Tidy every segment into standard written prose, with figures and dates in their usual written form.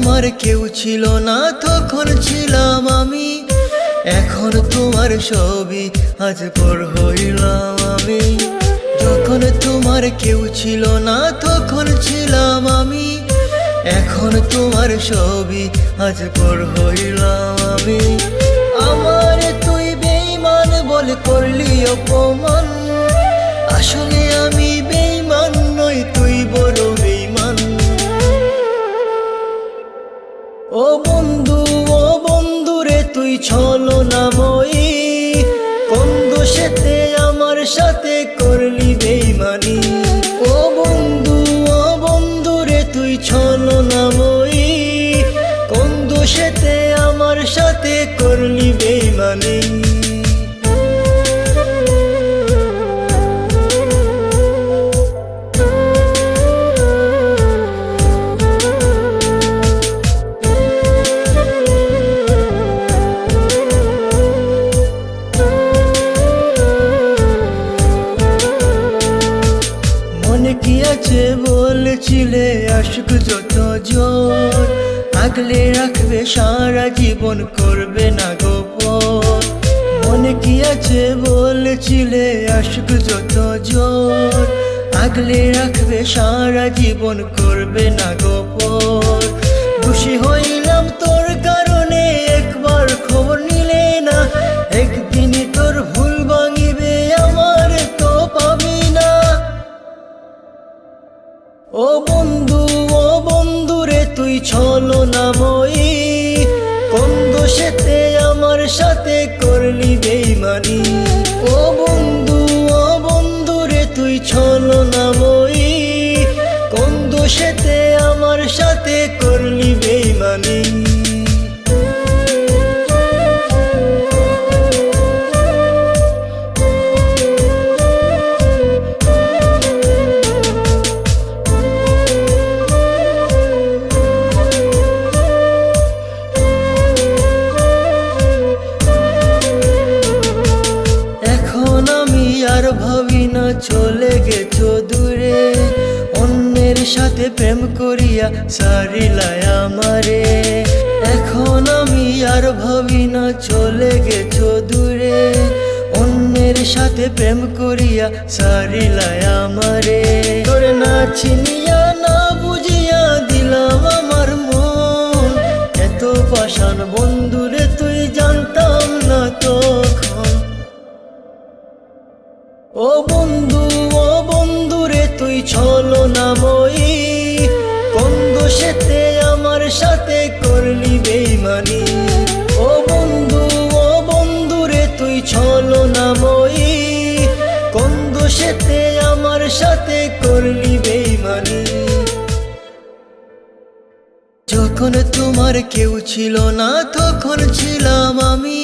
তোমার কেউ ছিল না তখন ছিলাম আমি, এখন তোমার ছবি আজ পর হইলাম আমি। যখন তোমার কেউ ছিল না তখন ছিলাম আমি, এখন তোমার ছবি আজ পর হইলাম আমি। আমার তুই বেঈমান বলে করলি অপমান, আসলে আমি বেঈমান নই, তুই বড় বেঈমান। ও বন্ধু রে তুই ছলনাময়ী, কোন দোষেতে আমার সাথে করলি বেঈমানি। ও বন্ধু রে তুই ছলনাময়ী, কোন দোষেতে আমার সাথে করলি বেঈমানি। মনে কি আছে বলেছিলে আশিক যত জোর, আগলে রাখবে সারা জীবন করবে না গোপন। মনে কি আছে বলেছিলে আশিক যত জোর, আগলে রাখবে সারা জীবন করবে না গোপন। খুশি হইলাম তোর কারণে একবার খবর নিলে না, একদিনই তোর ভুল ভাঙিবে আমার তো পাবি না। ও বন্ধু রে তুই ছলনাময়ী, কোন দোষেতে আমার সাথে করলি বেঈমানি। ও বন্ধু রে তুই ছলনাময়ী, কোন দোষেতে আমার সাথে করলি বেঈমানি। আর ভাবি না চলে গেছো দূরে, অন্যের সাথে প্রেম করিয়া সারিলাই আমারে। এখন আমি আর ভাবি না চলে গেছো দূরে, অন্যের সাথে প্রেম করিয়া সারিলাই আমারে। তোরে না চিনিয়া না বুঝিয়া দিলাম আমার মন, এত পাষাণ বন্ধুরে তুই জানতাম না তখন। ও বন্ধু রে তুই ছলনাময়ী, কোন দোষেতে আমার সাথে করলি বেঈমানি। ও বন্ধু রে তুই ছলনাময়ী, কোন দোষেতে আমার সাথে করলি বেঈমানি। যখন তোমার কেউ ছিল না তখন ছিলাম আমি,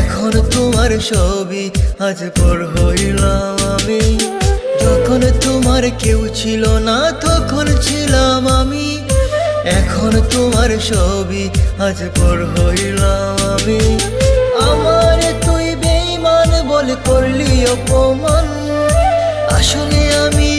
এখন তোমার ছবি আজ পর হইলাম আমি। যখন তোমার কেউ ছিল না তখন ছিলাম আমি, এখন তোমার ছবি আজ পর হইলাম আমি। আমার তুই বেঈমান বলে করলি অপমান, আসলে আমি